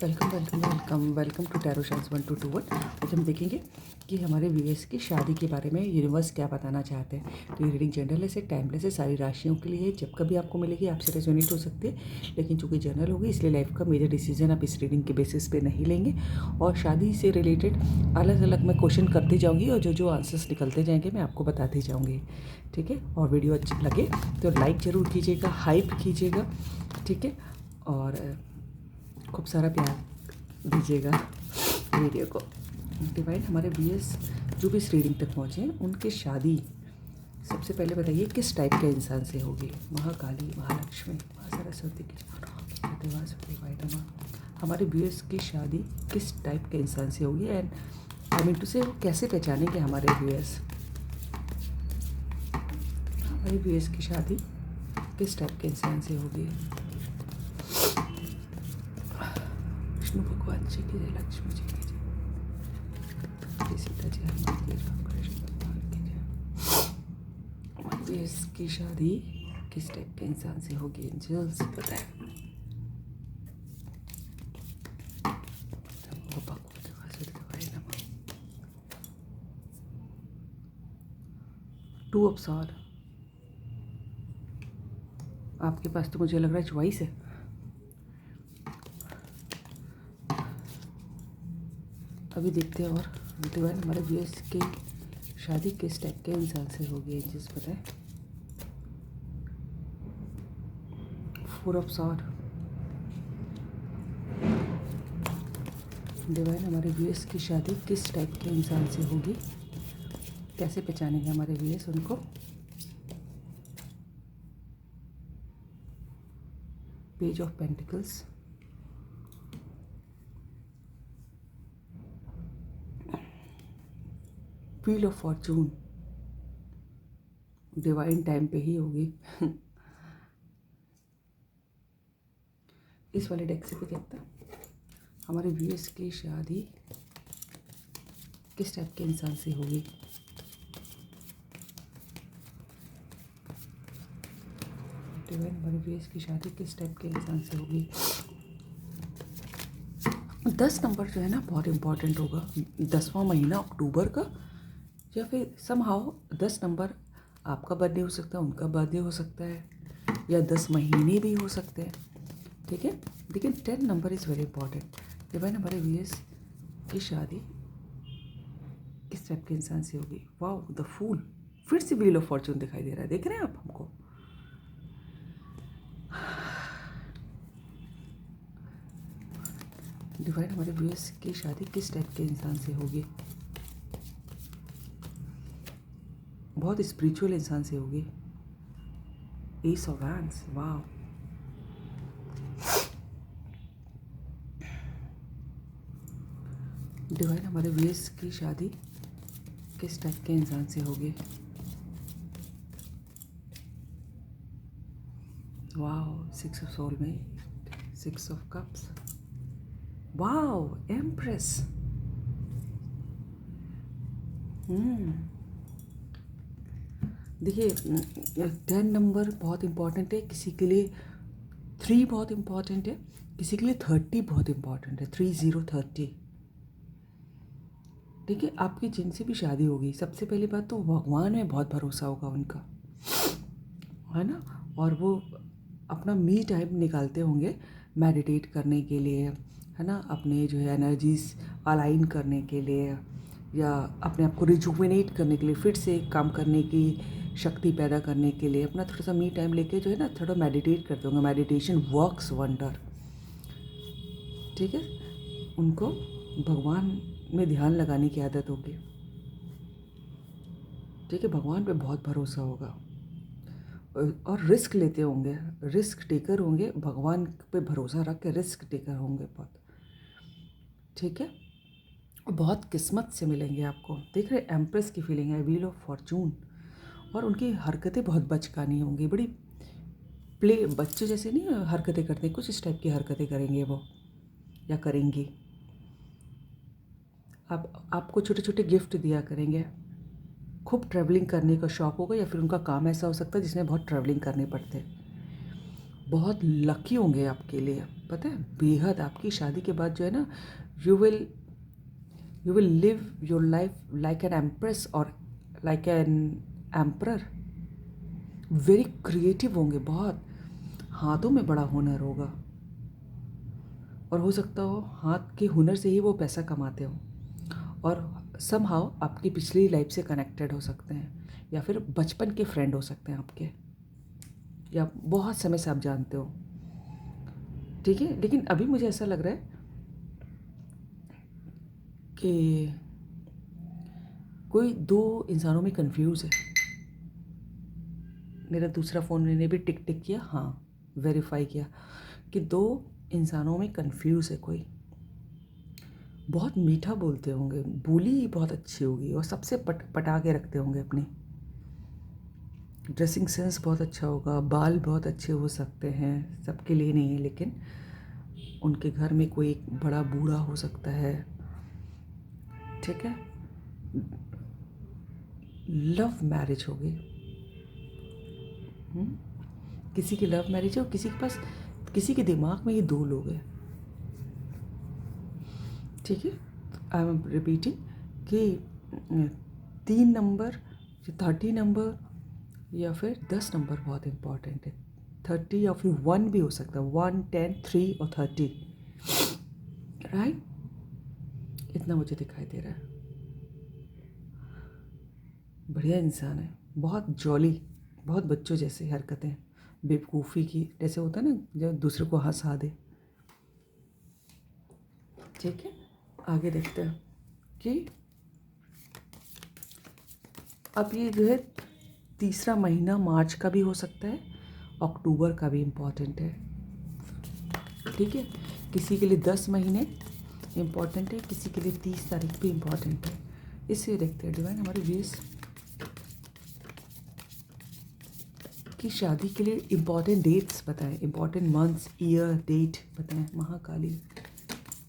Welcome welcome welcome welcome to tarot shines 1221। आज हम देखेंगे कि हमारे व्यूअर्स की शादी के बारे में यूनिवर्स क्या बताना चाहते हैं। तो ये रीडिंग जनरल है, टाइमलेस है, सारी राशियों के लिए जब कभी आपको मिलेगी आपसे रेजोनेट हो सकती है, लेकिन चूंकि जनरल होगी इसलिए लाइफ का मेजर डिसीजन आप इस रीडिंग के बेसिस पे नहीं लेंगे। और शादी से रिलेटेड अलग अलग मैं क्वेश्चन करती जाऊँगी और जो जो आंसर्स निकलते जाएंगे मैं आपको बताती जाऊँगी। ठीक है, और वीडियो अच्छी लगे तो लाइक ज़रूर कीजिएगा, हाइप कीजिएगा। ठीक है, और खूब सारा प्यार दीजिएगा वीडियो को। डिवाइन हमारे व्यूअर्स जो भी इस रीडिंग तक पहुँचे हैं उनकी शादी सबसे पहले बताइए किस टाइप के इंसान से होगी। महाकाली, महालक्ष्मी, महासरस्वती की डिवाइन हमारे व्यूअर्स की शादी किस टाइप के इंसान से होगी एंड आई मीन टू से कैसे पहचानेंगे हमारे व्यूअर्स। हमारे व्यूअर्स की शादी किस टाइप के इंसान से होगी। विष्णु भगवान जी की जय, लक्ष्मी जी की जय, सीता जी, हनुमान जी, राम कृष्ण भगवान की जय। इसकी शादी किस टाइप के इंसान से होगी, एंजल्स बताएं। टू ऑफ सॉर्ड आपके पास तो मुझे लग रहा है चॉइस है। अभी देखते हैं और डिवाइन हमारे व्यूअर्स की शादी किस टाइप के इंसान से होगी, एंजल्स बताएं। फोर ऑफ सॉर्ड डिवाइन हमारे व्यूअर्स की शादी किस टाइप के इंसान से होगी, कैसे पहचानेंगे हमारे व्यूअर्स उनको। Page of pentacles, wheel of Fortune divine time पे ही होगी इस वाले डेक से भी कहता हमारे व्यूअर्स की शादी किस टाइप के इंसान से होगी। डिवाइन हमारे व्यूअर्स की शादी किस टाइप के इंसान से होगी। 10 नंबर जो है ना बहुत इम्पॉर्टेंट होगा। 10वां महीना अक्टूबर का, या फिर समहाउ 10 नंबर आपका बर्थडे हो सकता है, उनका बर्थडे हो सकता है, या 10 महीने भी हो सकते हैं। ठीक है, लेकिन 10 number is very important. Divine हमारे व्यूअर्स की शादी किस टाइप के इंसान से होगी। वाओ, द फूल, फिर से व्हील ऑफ फॉर्चून दिखाई दे रहा है, देख रहे हैं आप हमको। डिवाइन हमारे व्यूअर्स की शादी किस टाइप के इंसान से होगी। बहुत स्पिरिचुअल इंसान से होगी। S of wands, wow. Divine हमारे व्यूअर्स की शादी किस टाइप के इंसान से होगी। Wow, 6 of soulmate, 6 of cups, wow, empress. देखिए 10 नंबर बहुत इम्पॉर्टेंट है किसी के लिए, 3 बहुत इम्पॉर्टेंट है किसी के लिए, 30 बहुत इम्पॉर्टेंट है, 3030। ठीक है, आपकी जिनसे भी शादी होगी सबसे पहली बात तो भगवान में बहुत भरोसा होगा उनका, है ना। और वो अपना मी टाइम निकालते होंगे मेडिटेट करने के लिए, है ना, अपने जो है एनर्जीज अलाइन करने के लिए, या अपने आप को रिजुविनेट करने के लिए, फिर से काम करने की शक्ति पैदा करने के लिए अपना थोड़ा सा मी टाइम लेके जो है ना थोड़ा मेडिटेट करते होंगे। Meditation works wonder. ठीक है, उनको भगवान में ध्यान लगाने की आदत होगी। ठीक है, भगवान पे बहुत भरोसा होगा और रिस्क लेते होंगे, रिस्क टेकर होंगे, भगवान पे भरोसा रख के रिस्क टेकर होंगे बहुत। ठीक है, और बहुत किस्मत से मिलेंगे आपको। देख रहे एम्प्रेस की फीलिंग है, व्हील ऑफ फॉर्चून। और उनकी हरकतें बहुत बचकानी होंगी, बड़ी प्ले बच्चे जैसे नहीं हरकतें करते, कुछ इस टाइप की हरकतें करेंगे वो या करेंगी। अब आपको छोटे छोटे गिफ्ट दिया करेंगे। खूब ट्रैवलिंग करने का शौक़ होगा, या फिर उनका काम ऐसा हो सकता है जिसमें बहुत ट्रैवलिंग करने पड़ते हैं। बहुत लकी होंगे आपके लिए, पता है, बेहद। आपकी शादी के बाद जो है ना, you will live your life like an empress और like an emperor. Very creative होंगे बहुत, हाथों में बड़ा हुनर होगा, और हो सकता हो हाथ के हुनर से ही वो पैसा कमाते हो, और समहाउ आपकी पिछली लाइफ से कनेक्टेड हो सकते हैं, या फिर बचपन के फ्रेंड हो सकते हैं आपके, या बहुत समय से आप जानते हो, ठीक है। लेकिन अभी मुझे ऐसा लग रहा है कि कोई दो इंसानों में कंफ्यूज है। मेरा दूसरा फ़ोन मैंने भी टिक टिक किया, हाँ, वेरीफाई किया कि दो इंसानों में कंफ्यूज है कोई। बहुत मीठा बोलते होंगे, बोली बहुत अच्छी होगी, और सबसे पटा के रखते होंगे अपनी। ड्रेसिंग सेंस बहुत अच्छा होगा, बाल बहुत अच्छे हो सकते हैं, सबके लिए नहीं है, लेकिन उनके घर में कोई एक बड़ा बूढ़ा हो सकता है, ठीक है। लव मैरिज होगी, किसी की लव मैरिज है, और किसी के पास, किसी के दिमाग में ये दो लोग हैं, ठीक है। आई एम रिपीटिंग कि 3 नंबर, 30 नंबर, या फिर 10 नंबर बहुत इम्पॉर्टेंट है। 30 या फिर 1 भी हो सकता है, 1, 10, 3 और 30, राइट। इतना मुझे दिखाई दे रहा है। बढ़िया इंसान है, बहुत जॉली, बहुत बच्चों जैसे हरकतें, बेवकूफ़ी की जैसे होता है ना, जब दूसरे को हंसा दे, ठीक है। आगे देखते हैं कि अब ये जो है तीसरा महीना मार्च का भी हो सकता है, अक्टूबर का भी इम्पॉर्टेंट है, ठीक है। किसी के लिए 10 महीने इम्पॉर्टेंट है, किसी के लिए 30 तारीख भी इम्पॉर्टेंट है। इससे देखते हैं डिवाइन हमारे व्यूअर्स की शादी के लिए इम्पॉर्टेंट डेट्स बताएं, इम्पॉर्टेंट मंथ्स, ईयर, डेट बताएं। महाकाली,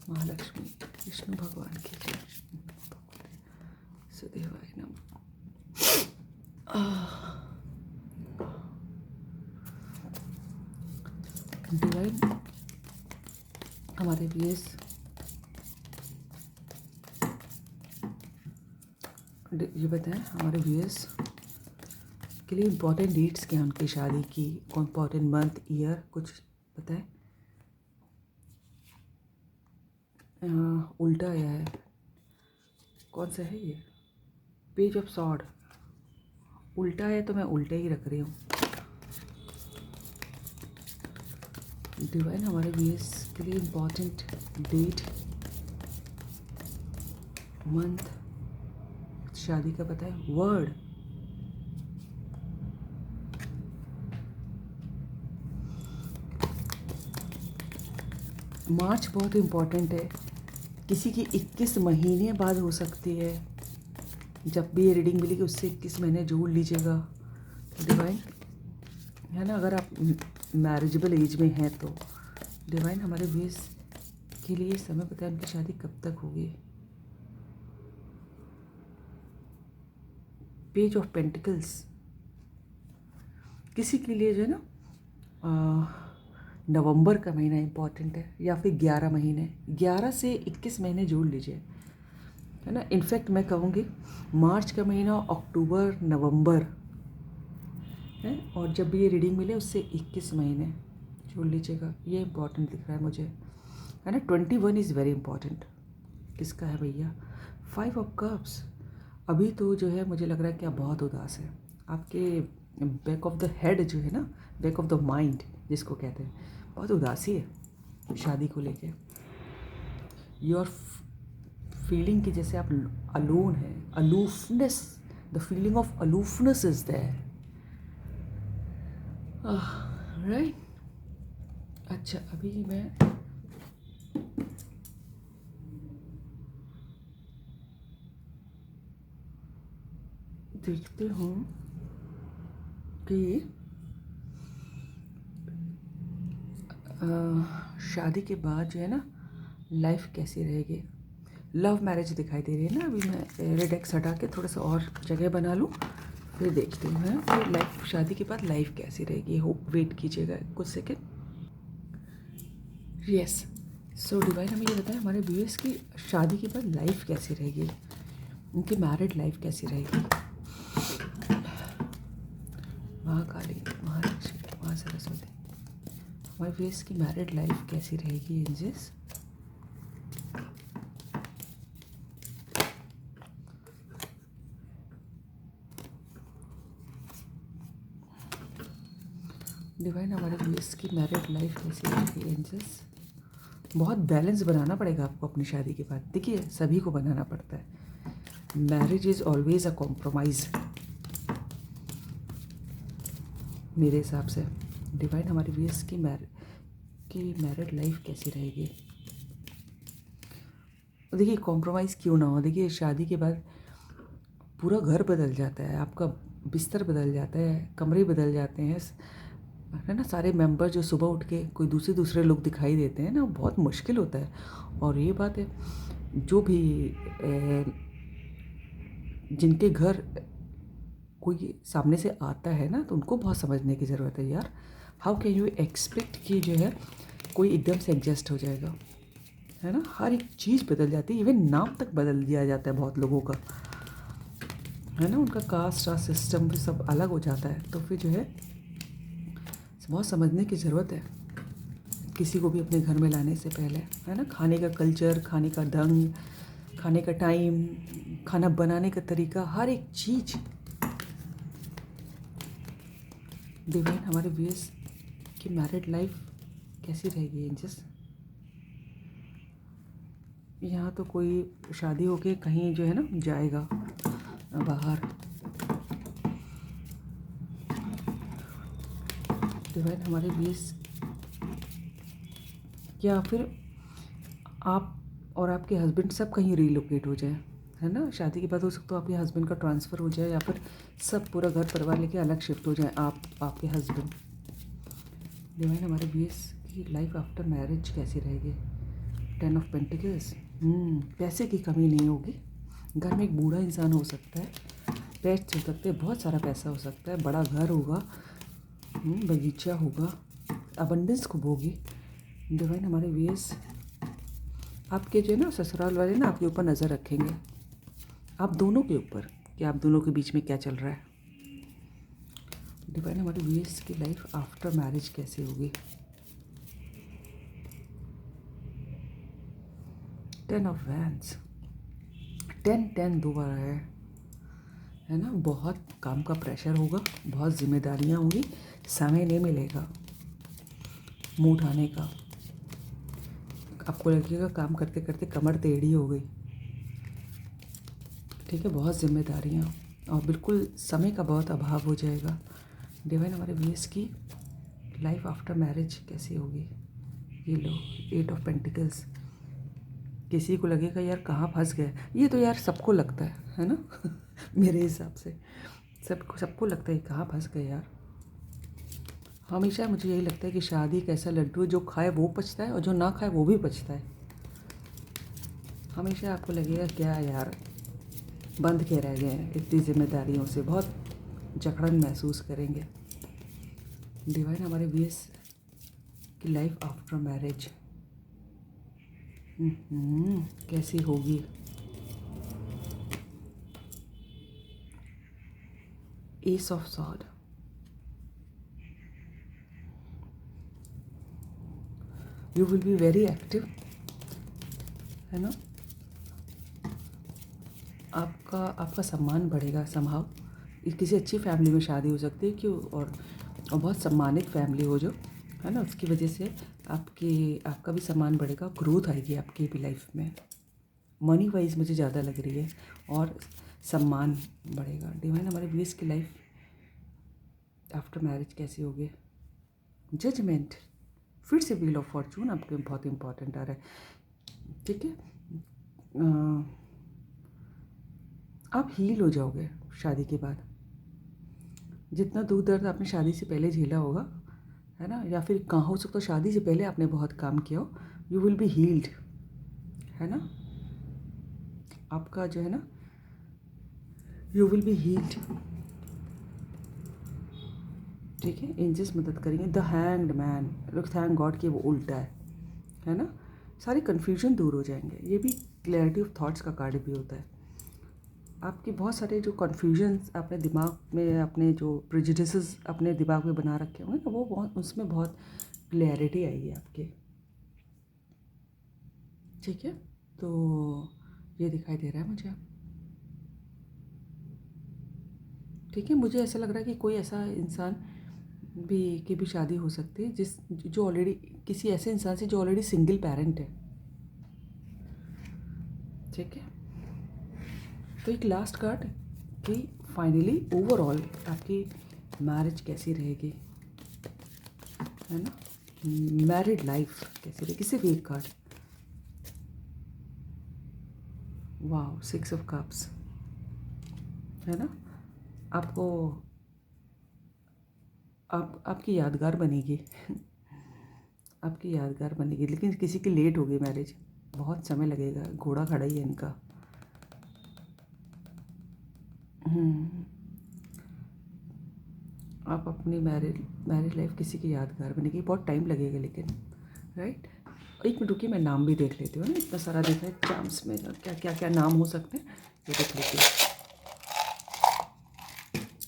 महालक्ष्मी, विष्णु भगवान की जय, सुदेवाय नमः। डिवाइन हमारे व्यूअर्स ये बताएं, हमारे व्यूअर्स के लिए इम्पॉर्टेंट डेट्स क्या हैं उनकी शादी की, इम्पॉर्टेंट मंथ, ईयर, कुछ बताएं। उल्टा आया है, कौन सा है ये, पेज ऑफ सॉर्ड। उल्टा है तो मैं उल्टा ही रख रही हूँ। डिवाइन हमारे व्यूअर्स के लिए इम्पॉर्टेंट डेट, मंथ, शादी का पता है, वर्ड, मार्च बहुत इम्पॉर्टेंट है, किसी की 21 महीने बाद हो सकती है। जब भी ये रीडिंग मिलेगी उससे 21 महीने जोड़ लीजिएगा डिवाइन, है ना। अगर आप मैरिजेबल एज में हैं तो डिवाइन हमारे व्यूअर्स के लिए समय बताएं, उनकी शादी कब तक होगी। पेज ऑफ पेंटिकल्स, किसी के लिए जो है ना नवंबर का महीना इम्पॉर्टेंट है, या फिर 11 महीने, 11 से 21 महीने जोड़ लीजिए, है ना। इनफैक्ट मैं कहूँगी मार्च का महीना, अक्टूबर, नवंबर है, और जब भी ये रीडिंग मिले उससे 21 महीने जोड़ लीजिएगा, ये इम्पॉर्टेंट दिख रहा है मुझे, है ना। 21 इज़ वेरी इंपॉर्टेंट। किसका है भैया, 5 ऑफ कप्स। अभी तो जो है मुझे लग रहा है कि आप बहुत उदास हैं, आपके बैक ऑफ द हेड जो है ना, बैक ऑफ द माइंड जिसको कहते हैं, बहुत उदासी है शादी को लेके। यू आर फीलिंग कि जैसे आप अलोन है, aloofness, the feeling of aloofness is there, right. अच्छा, अभी मैं देखते हूँ कि शादी के बाद जो है ना लाइफ कैसी रहेगी। लव मैरिज दिखाई दे रही है ना। अभी मैं रेड एक्स हटा के थोड़ा सा और जगह बना लूँ, फिर देखते हैं फिर लाइफ, शादी के बाद लाइफ कैसी रहेगी। होप वेट कीजिएगा कुछ सेकेंड। यस, सो डिवाइन हमें ये बताया हमारे व्यूअर्स की शादी के बाद लाइफ कैसी रहेगी, उनकी मैरिड लाइफ कैसी रहेगी। महाकाली, महालक्ष्मी, महा सरस्वती, हमारे व्यूअर्स की मैरिड लाइफ कैसी रहेगी एंजल्स। डिवाइन हमारे व्यूअर्स की मैरिड लाइफ कैसी रहेगी एंजल्स। बहुत बैलेंस बनाना पड़ेगा आपको अपनी शादी के बाद। देखिए सभी को बनाना पड़ता है, marriage is always a compromise मेरे हिसाब से। डिवाइन हमारे व्यूअर्स की मैरिड लाइफ कैसी रहेगी। देखिए कॉम्प्रोमाइज़ क्यों ना हो, देखिए शादी के बाद पूरा घर बदल जाता है, आपका बिस्तर बदल जाता है, कमरे बदल जाते हैं, है ना। सारे मेंबर जो सुबह उठ के कोई दूसरे लोग दिखाई देते हैं ना, बहुत मुश्किल होता है। और ये बात है, जो भी जिनके घर कोई सामने से आता है ना, तो उनको बहुत समझने की ज़रूरत है यार। हाउ कैन यू एक्सपेक्ट कि जो है कोई एकदम से एडजस्ट हो जाएगा, है ना। हर एक चीज़ बदल जाती है, इवन नाम तक बदल दिया जाता है बहुत लोगों का, है ना। उनका कास्ट सिस्टम भी सब अलग हो जाता है। तो फिर जो है बहुत समझने की ज़रूरत है किसी को भी अपने घर में लाने से पहले, है ना। खाने का कल्चर, खाने का ढंग, खाने का टाइम, खाना बनाने का तरीका, हर एक चीज़। डिवाइन हमारे व्यूअर्स की मैरिड लाइफ कैसी रहेगी एंजल्स। यहाँ तो कोई शादी होके कहीं जो है ना जाएगा बाहर। डिवाइन हमारे व्यूअर्स, या फिर आप और आपके हस्बैंड सब कहीं रिलोकेट हो जाए, है ना। शादी के बाद हो सकता है आपके हस्बैंड का ट्रांसफ़र हो जाए, या फिर सब पूरा घर परिवार लेके अलग शिफ्ट हो जाए, आप आपके हस्बैंड। डिवाइन हमारे व्यूअर्स की लाइफ आफ्टर मैरिज कैसी रहेगी। 10 ऑफ पेंटिकल्स, पैसे की कमी नहीं होगी। घर में एक बूढ़ा इंसान हो सकता है, पेट्स हो सकते हैं, बहुत सारा पैसा हो सकता है, बड़ा घर होगा, बगीचा होगा, अबंडेंस खूब होगी। डिवाइन हमारे व्यूअर्स, आपके जो है ना ससुराल वाले ना आपके ऊपर नज़र रखेंगे, आप दोनों के ऊपर, कि आप दोनों के बीच में क्या चल रहा है। डिवाइन हमारे व्यूअर्स की लाइफ आफ्टर मैरिज कैसे होगी। 10 ऑफ वैंड्स, 10 दो बार है ना। बहुत काम का प्रेशर होगा, बहुत जिम्मेदारियाँ होंगी, समय नहीं मिलेगा मुँह उठाने का। आपको लगेगा काम करते करते कमर टेढ़ी हो गई, ठीक है। बहुत जिम्मेदारियाँ और बिल्कुल समय का बहुत अभाव हो जाएगा। डिवाइन हमारे व्यूअर्स की लाइफ आफ्टर मैरिज कैसी होगी। ये लो 8 ऑफ पेंटिकल्स, किसी को लगेगा यार कहाँ फंस गए, ये तो यार सबको लगता है ना मेरे हिसाब से सबको लगता है कहाँ फंस गए यार। हमेशा मुझे यही लगता है कि शादी एक ऐसा लड्डू है, जो खाए वो पचता है और जो ना खाए वो भी पचता है। हमेशा आपको लगेगा क्या यार बंध के रह गए हैं इतनी जिम्मेदारियों से, बहुत जकड़न महसूस करेंगे। डिवाइन हमारे व्यूअर्स की लाइफ आफ्टर मैरिज कैसी होगी। S of sword, you will be very active, है ना। आपका सम्मान बढ़ेगा संभाव। किसी अच्छी फैमिली में शादी हो सकती है क्यों, और बहुत सम्मानित फैमिली हो जो, है ना। उसकी वजह से आपका भी सम्मान बढ़ेगा, ग्रोथ आएगी आपकी भी लाइफ में। मनी वाइज मुझे ज़्यादा लग रही है, और सम्मान बढ़ेगा। डिवाइन हमारे व्यूअर्स की लाइफ आफ्टर मैरिज कैसी होगी। जजमेंट, फिर से व्हील ऑफ फॉर्चून आपके बहुत इंपॉर्टेंट आ रहा है, ठीक है। आप हील हो जाओगे शादी के बाद। जितना दुख दर्द आपने शादी से पहले झेला होगा, है ना, या फिर कहाँ हो सकता है शादी से पहले आपने बहुत काम किया हो, यू विल बी हील्ड, है ना। आपका जो है ना, यू विल बी हील्ड। ठीक है, एंजल्स मदद करेंगे। The hanged man, look thank God कि वो उल्टा है ना। सारे कन्फ्यूजन दूर हो जाएंगे। ये भी क्लैरिटी ऑफ थॉट्स का कार्ड भी होता है। आपकी बहुत सारे जो कन्फ्यूजन्स अपने दिमाग में, अपने जो प्रेजुडिसेस अपने दिमाग में बना रखे होंगे ना, वो बहुत, उसमें बहुत क्लैरिटी आएगी आपके। ठीक है, तो ये दिखाई दे रहा है मुझे। ठीक है, मुझे ऐसा लग रहा है कि कोई ऐसा इंसान भी की भी शादी हो सकती है जो ऑलरेडी, किसी ऐसे इंसान से जो ऑलरेडी सिंगल पेरेंट है। ठीक है, तो एक लास्ट कार्ड कि फाइनली ओवरऑल आपकी मैरिज कैसी रहेगी, है ना, मैरिड लाइफ कैसी रहेगी। सिर्फ एक कार्ड, वाह, 6 ऑफ कप्स, है ना। आपको आपकी यादगार बनेगी आपकी यादगार बनेगी, लेकिन किसी की लेट होगी मैरिज, बहुत समय लगेगा, घोड़ा खड़ा ही है इनका। आप अपनी मैरिज लाइफ किसी की यादगार बनेगी, बहुत टाइम लगेगा लेकिन, राइट। एक मिनट रुकिए, मैं नाम भी देख लेती हूँ ना, इतना सारा देखा है चार्म्स में, क्या क्या क्या नाम हो सकते हैं ये देख लेती हूँ।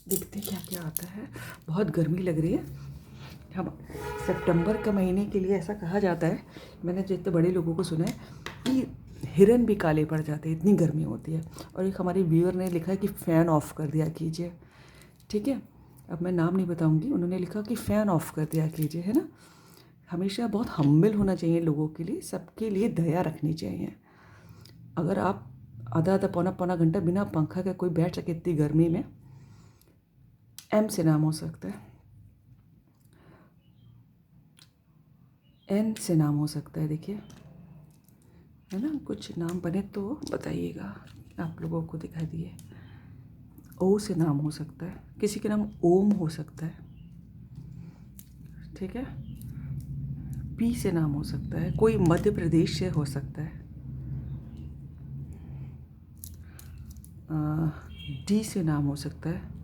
देखते हैं क्या क्या आता है। बहुत गर्मी लग रही है। हम सितंबर के महीने के लिए ऐसा कहा जाता है, मैंने जितने बड़े लोगों को सुना है कि हिरन भी काले पड़ जाते हैं, इतनी गर्मी होती है। और एक हमारी व्यूअर ने लिखा है कि फ़ैन ऑफ़ कर दिया कीजिए। ठीक है, अब मैं नाम नहीं बताऊंगी, उन्होंने लिखा कि फ़ैन ऑफ़ कर दिया कीजिए, है ना। हमेशा बहुत हम्बल होना चाहिए लोगों के लिए, सबके लिए दया रखनी चाहिए। अगर आप आधा आधा पौना पौना घंटा बिना पंखा के कोई बैठ सके इतनी गर्मी में, एम से नाम हो सकता है, एन से नाम हो सकता है, देखिए, है ना। कुछ नाम बने तो बताइएगा, आप लोगों को दिखा दिए। ओ से नाम हो सकता है, किसी के नाम ओम हो सकता है। ठीक है, पी से नाम हो सकता है, कोई मध्य प्रदेश से हो सकता है। डी से नाम हो सकता है,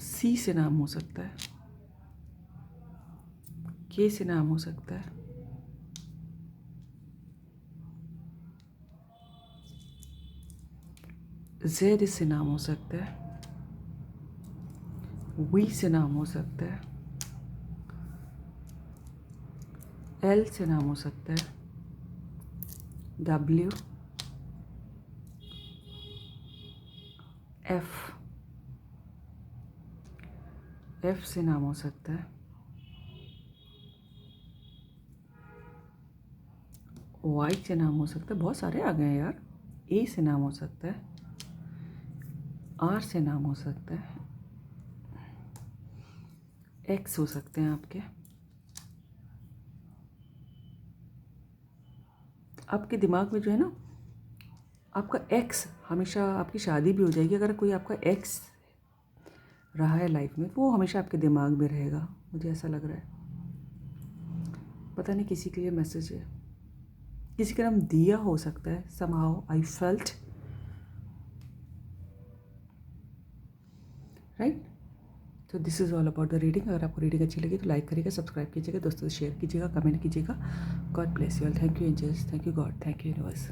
सी से नाम हो सकता है, के से नाम हो सकता है, जेड से नाम हो सकता है, वी से नाम हो सकता है, एल से नाम हो सकता है, डब्ल्यू, एफ से नाम हो सकता है, वाई से नाम हो सकता है, बहुत सारे आ गए यार। ए से नाम हो सकता है, आर से नाम हो सकता है, एक्स हो सकते हैं आपके। आपके दिमाग में जो है ना, आपका एक्स, हमेशा आपकी शादी भी हो जाएगी अगर कोई आपका एक्स रहा है लाइफ में, तो वो हमेशा आपके दिमाग में रहेगा, मुझे ऐसा लग रहा है। पता नहीं किसी के लिए मैसेज है, किसी का नाम दिया हो सकता है, समहाउ आई फेल्ट, राइट। तो this is all about the reading. अगर आपको रीडिंग अच्छी लगी तो लाइक करिएगा, सब्सक्राइब कीजिएगा, दोस्तों से शेयर कीजिएगा, कमेंट कीजिएगा। God bless you all. Thank you angels, thank you God, thank you universe.